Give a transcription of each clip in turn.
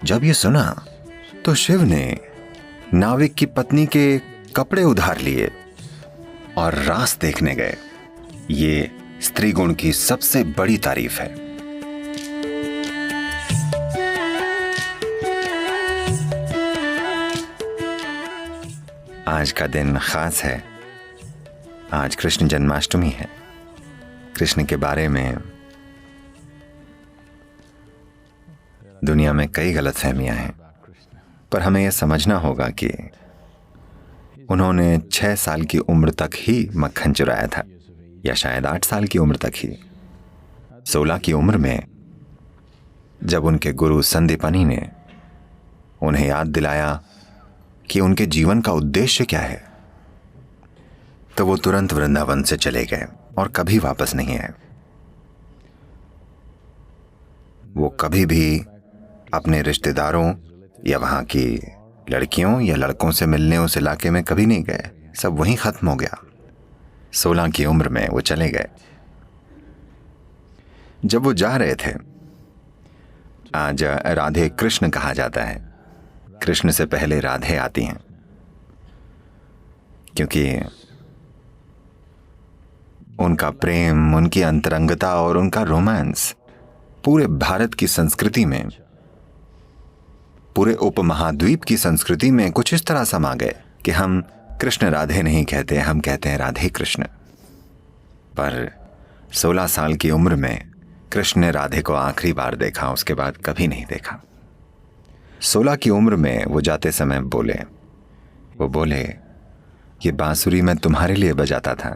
जब ये सुना तो शिव ने नाविक की पत्नी के कपड़े उधार लिए और रास देखने गए। ये स्त्री गुण की सबसे बड़ी तारीफ है। आज का दिन खास है। आज कृष्ण जन्माष्टमी है। कृष्ण के बारे में दुनिया में कई गलतफहमियां हैं, पर हमें यह समझना होगा कि उन्होंने 6 साल की उम्र तक ही मक्खन चुराया था, या शायद 8 साल की उम्र तक ही। 16 की उम्र में जब उनके गुरु संदीपनी ने उन्हें याद दिलाया कि उनके जीवन का उद्देश्य क्या है, तो वो तुरंत वृंदावन से चले गए और कभी वापस नहीं आए। वो कभी भी अपने रिश्तेदारों या वहां की लड़कियों या लड़कों से मिलने उस इलाके में कभी नहीं गए। सब वहीं खत्म हो गया। 16 की उम्र में वो चले गए। जब वो जा रहे थे, आज राधे कृष्ण कहा जाता है। कृष्ण से पहले राधे आती हैं, क्योंकि उनका प्रेम, उनकी अंतरंगता और उनका रोमांस पूरे भारत की संस्कृति में, पूरे उपमहाद्वीप की संस्कृति में कुछ इस तरह समा गए कि हम कृष्ण राधे नहीं कहते, हम कहते हैं राधे कृष्ण। पर 16 साल की उम्र में कृष्ण ने राधे को आखिरी बार देखा, उसके बाद कभी नहीं देखा। 16 की उम्र में वो जाते समय वो बोले ये बांसुरी मैं तुम्हारे लिए बजाता था,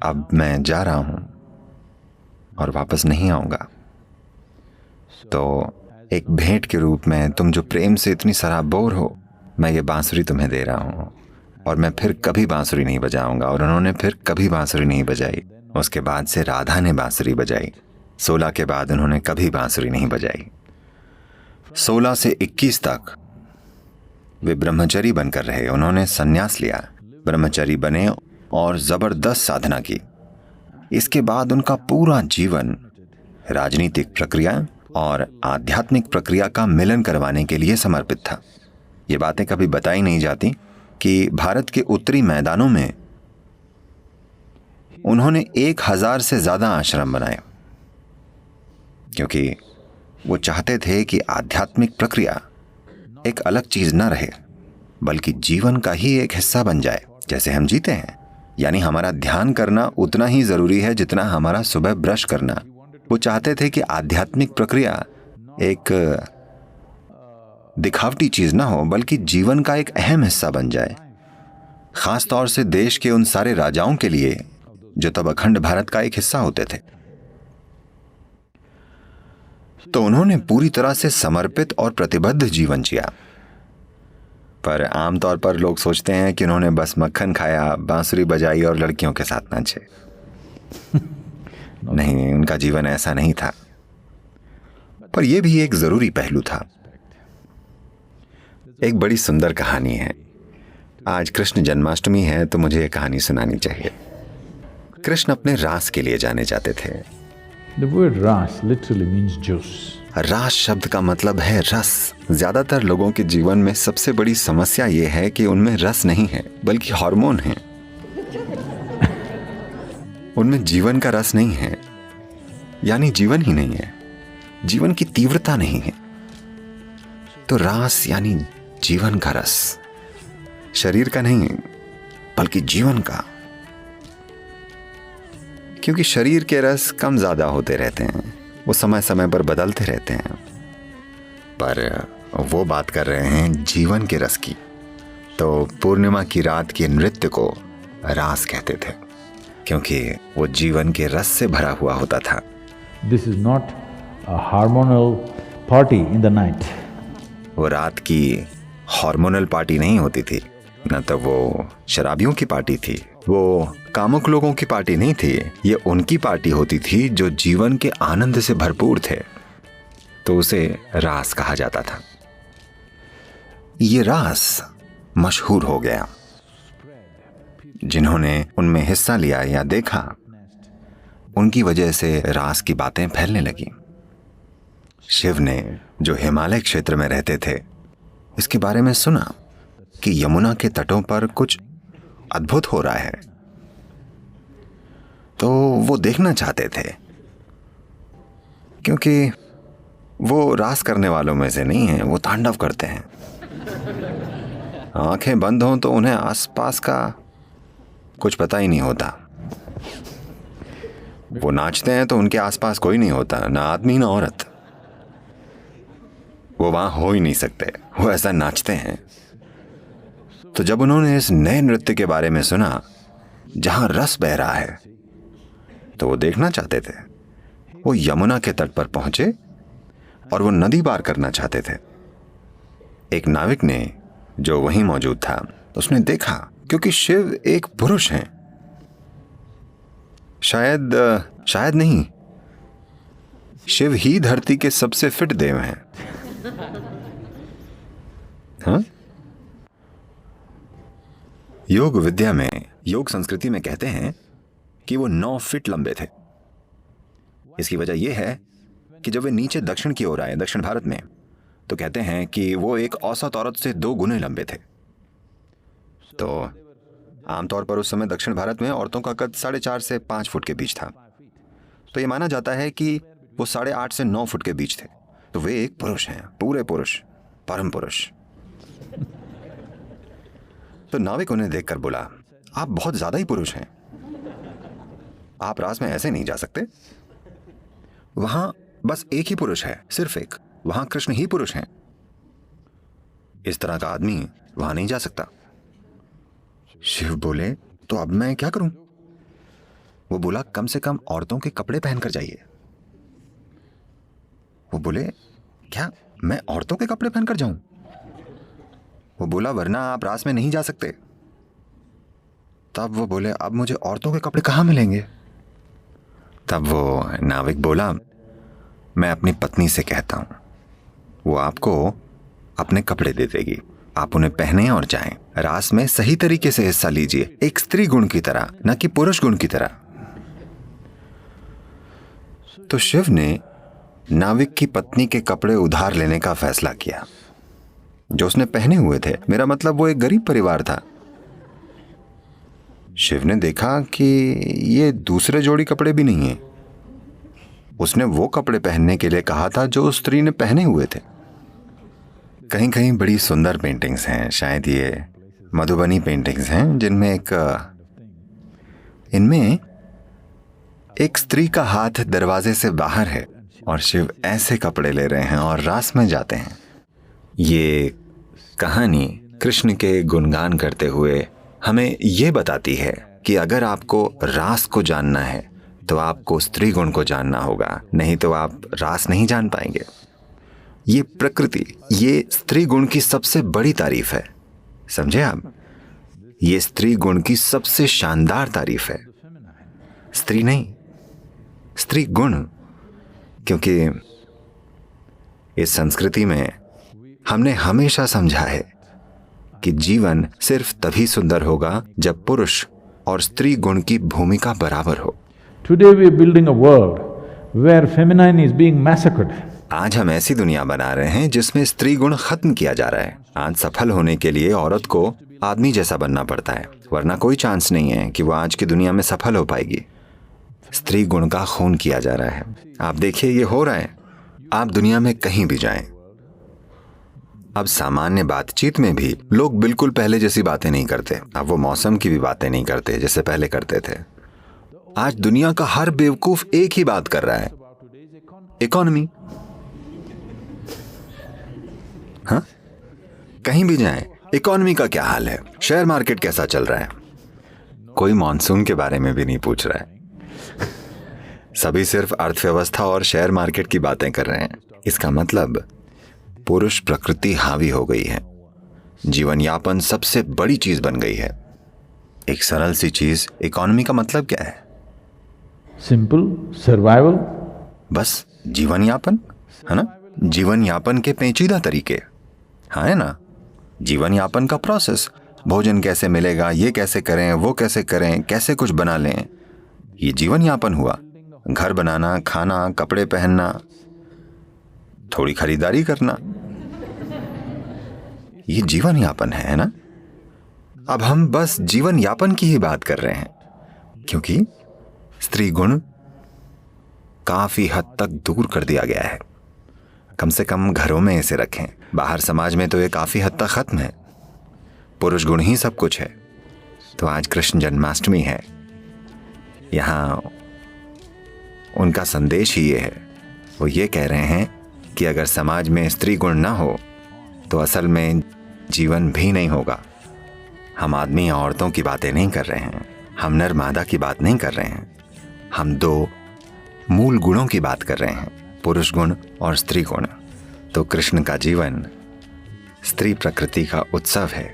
अब मैं जा रहा हूं और वापस नहीं आऊंगा। तो एक भेंट के रूप में तुम जो प्रेम से इतनी सराबोर हो, मैं ये बांसुरी तुम्हें दे रहा हूं और मैं फिर कभी बांसुरी नहीं बजाऊंगा। और उन्होंने फिर कभी बांसुरी नहीं बजाई। उसके बाद से राधा ने बांसुरी बजाई। 16 के बाद उन्होंने कभी बांसुरी नहीं बजाई। 16 से 21 तक वे ब्रह्मचारी बनकर रहे। उन्होंने संन्यास लिया, ब्रह्मचारी बने और जबरदस्त साधना की। इसके बाद उनका पूरा जीवन राजनीतिक प्रक्रिया और आध्यात्मिक प्रक्रिया का मिलन करवाने के लिए समर्पित था। ये बातें कभी बताई नहीं जाती कि भारत के उत्तरी मैदानों में उन्होंने 1000 से ज्यादा आश्रम बनाए, क्योंकि वो चाहते थे कि आध्यात्मिक प्रक्रिया एक अलग चीज न रहे, बल्कि जीवन का ही एक हिस्सा बन जाए। जैसे हम जीते हैं, यानी हमारा ध्यान करना उतना ही जरूरी है जितना हमारा सुबह ब्रश करना। वो चाहते थे कि आध्यात्मिक प्रक्रिया एक दिखावटी चीज ना हो, बल्कि जीवन का एक अहम हिस्सा बन जाए। खास तौर से देश के उन सारे राजाओं के लिए जो तब अखंड भारत का एक हिस्सा होते थे। तो उन्होंने पूरी तरह से समर्पित और प्रतिबद्ध जीवन जिया। पर आमतौर पर लोग सोचते हैं कि उन्होंने बस मक्खन खाया, बांसुरी बजाई और लड़कियों के साथ नाचे। नहीं, उनका जीवन ऐसा नहीं था। पर यह भी एक जरूरी पहलू था। एक बड़ी सुंदर कहानी है। आज कृष्ण जन्माष्टमी है, तो मुझे यह कहानी सुनानी चाहिए। कृष्ण अपने रास के लिए जाने जाते थे। The word ras literally means juice. रास शब्द का मतलब है रस। ज्यादातर लोगों के जीवन में सबसे बड़ी समस्या यह है कि उनमें रस नहीं है, बल्कि हार्मोन है। उनमें जीवन का रस नहीं है, यानी जीवन ही नहीं है, जीवन की तीव्रता नहीं है। तो रास यानी जीवन का रस, शरीर का नहीं बल्कि जीवन का। क्योंकि शरीर के रस कम ज्यादा होते रहते हैं, वो समय समय पर बदलते रहते हैं। पर वो बात कर रहे हैं जीवन के रस की। तो पूर्णिमा की रात के नृत्य को रास कहते थे, क्योंकि वो जीवन के रस से भरा हुआ होता था। This is not a hormonal party in the night. वो रात की हार्मोनल पार्टी नहीं होती थी, न तो वो शराबियों की पार्टी थी, वो कामुक लोगों की पार्टी नहीं थी। ये उनकी पार्टी होती थी जो जीवन के आनंद से भरपूर थे। तो उसे रास कहा जाता था। ये रास मशहूर हो गया। जिन्होंने उनमें हिस्सा लिया या देखा, उनकी वजह से रास की बातें फैलने लगी। शिव ने, जो हिमालय क्षेत्र में रहते थे, इसके बारे में सुना कि यमुना के तटों पर कुछ अद्भुत हो रहा है, तो वो देखना चाहते थे, क्योंकि वो रास करने वालों में से नहीं है, वो तांडव करते हैं। आंखें बंद हों तो उन्हें आसपास का कुछ पता ही नहीं होता। वो नाचते हैं तो उनके आसपास कोई नहीं होता, ना आदमी ना औरत। वो वहां हो ही नहीं सकते, वो ऐसा नाचते हैं। तो जब उन्होंने इस नए नृत्य के बारे में सुना जहां रस बह रहा है, तो वो देखना चाहते थे। वो यमुना के तट पर पहुंचे और वो नदी पार करना चाहते थे। एक नाविक ने, जो वहीं मौजूद था, उसने देखा, क्योंकि शिव एक पुरुष हैं, शायद नहीं, शिव ही धरती के सबसे फिट देव हैं। हाँ? योग विद्या में, योग संस्कृति में कहते हैं कि वो 9 फीट लंबे थे। इसकी वजह यह है कि जब वे नीचे दक्षिण की ओर आए, दक्षिण भारत में, तो कहते हैं कि वो एक औसत औरत से 2 गुने लंबे थे। तो आमतौर पर उस समय दक्षिण भारत में औरतों का कद 4.5 से 5 फुट के बीच था। तो ये माना जाता है कि वो 8.5 से 9 फुट के बीच थे। तो वे एक पुरुष हैं, पूरे पुरुष, परम पुरुष। तो नाविक उन्हें देखकर बोला, आप बहुत ज्यादा ही पुरुष हैं, आप रास में ऐसे नहीं जा सकते। वहां बस एक ही पुरुष है, सिर्फ एक, वहां कृष्ण ही पुरुष हैं। इस तरह का आदमी वहां नहीं जा सकता। शिव बोले, तो अब मैं क्या करूं? वो बोला, कम से कम औरतों के कपड़े पहनकर जाइए। वो बोले, क्या मैं औरतों के कपड़े पहनकर जाऊं? वो बोला, वरना आप रास में नहीं जा सकते। तब वो बोले, अब मुझे औरतों के कपड़े कहां मिलेंगे? तब वो नाविक बोला, मैं अपनी पत्नी से कहता हूं, वो आपको अपने कपड़े दे देगी, आप उन्हें पहने और जाएं। रास में सही तरीके से हिस्सा लीजिए, एक स्त्री गुण की तरह, न कि पुरुष गुण की तरह। तो शिव ने नाविक की पत्नी के कपड़े उधार लेने का फैसला किया, जो उसने पहने हुए थे। मेरा मतलब, वो एक गरीब परिवार था। शिव ने देखा कि ये दूसरे जोड़ी कपड़े भी नहीं है। उसने वो कपड़े पहनने के लिए कहा था जो उस स्त्री ने पहने हुए थे। कहीं कहीं बड़ी सुंदर पेंटिंग्स हैं, शायद ये मधुबनी पेंटिंग्स हैं, जिनमें इनमें एक स्त्री का हाथ दरवाजे से बाहर है और शिव ऐसे कपड़े ले रहे हैं और रास में जाते हैं। ये कहानी कृष्ण के गुणगान करते हुए हमें ये बताती है कि अगर आपको रास को जानना है तो आपको स्त्री गुण को जानना होगा, नहीं तो आप रास नहीं जान पाएंगे। ये प्रकृति, ये स्त्री गुण की सबसे बड़ी तारीफ है, समझे आप? ये स्त्री गुण की सबसे शानदार तारीफ है, स्त्री नहीं, स्त्री गुण। क्योंकि इस संस्कृति में हमने हमेशा समझा है कि जीवन सिर्फ तभी सुंदर होगा जब पुरुष और स्त्री गुण की भूमिका बराबर हो। Today we are building a world where feminine is being massacred. आज हम ऐसी दुनिया बना रहे हैं जिसमें स्त्री गुण खत्म किया जा रहा है। आज सफल होने के लिए औरत को आदमी जैसा बनना पड़ता है, वरना कोई चांस नहीं है कि वो आज की दुनिया में सफल हो पाएगी। स्त्री गुण का खून किया जा रहा है। आप देखिए, ये हो रहा है। आप दुनिया में कहीं भी जाएं, अब सामान्य बातचीत में भी लोग बिल्कुल पहले जैसी बातें नहीं करते। अब वो मौसम की भी बातें नहीं करते जैसे पहले करते थे। आज दुनिया का हर बेवकूफ एक ही बात कर रहा है, इकोनॉमी। हाँ, कहीं भी जाएं, इकोनॉमी का क्या हाल है, शेयर मार्केट कैसा चल रहा है। कोई मॉनसून के बारे में भी नहीं पूछ रहा है। सभी सिर्फ अर्थव्यवस्था और शेयर मार्केट की बातें कर रहे हैं। इसका मतलब पुरुष प्रकृति हावी हो गई है। जीवन यापन सबसे बड़ी चीज बन गई है। एक सरल सी चीज, इकोनॉमी का मतलब क्या है? Simple, survival. बस जीवन यापन, है ना? जीवन यापन के पेचीदा तरीके, हाँ है ना? जीवन यापन का प्रोसेस, भोजन कैसे मिलेगा, ये कैसे करें, वो कैसे करें, कैसे कुछ बना लें, ये जीवन यापन हुआ। घर बनाना, खाना, कपड़े पहनना, थोड़ी खरीदारी करना, ये जीवन यापन है ना। अब हम बस जीवन यापन की ही बात कर रहे हैं, क्योंकि स्त्री गुण काफी हद तक दूर कर दिया गया है। कम से कम घरों में इसे रखें, बाहर समाज में तो ये काफी हद तक खत्म है। पुरुष गुण ही सब कुछ है। तो आज कृष्ण जन्माष्टमी है, यहाँ उनका संदेश ही ये है। वो ये कह रहे हैं कि अगर समाज में स्त्री गुण ना हो तो असल में जीवन भी नहीं होगा। हम आदमी या औरतों की बातें नहीं कर रहे हैं, हम नर मादा की बात नहीं कर रहे हैं, हम दो मूल गुणों की बात कर रहे हैं, पुरुष गुण और स्त्री गुण। तो कृष्ण का जीवन स्त्री प्रकृति का उत्सव है,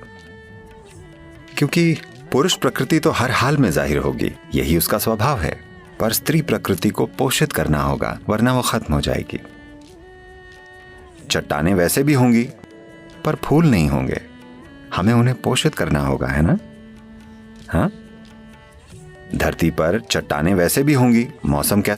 क्योंकि पुरुष प्रकृति तो हर हाल में जाहिर होगी, यही उसका स्वभाव है। पर स्त्री प्रकृति को पोषित करना होगा, वरना वो खत्म हो जाएगी। चट्टानें वैसे भी होंगी पर फूल नहीं होंगे, हमें उन्हें पोषित करना होगा, है ना। हाँ, धरती पर चट्टानें वैसे भी होंगी, मौसम क्या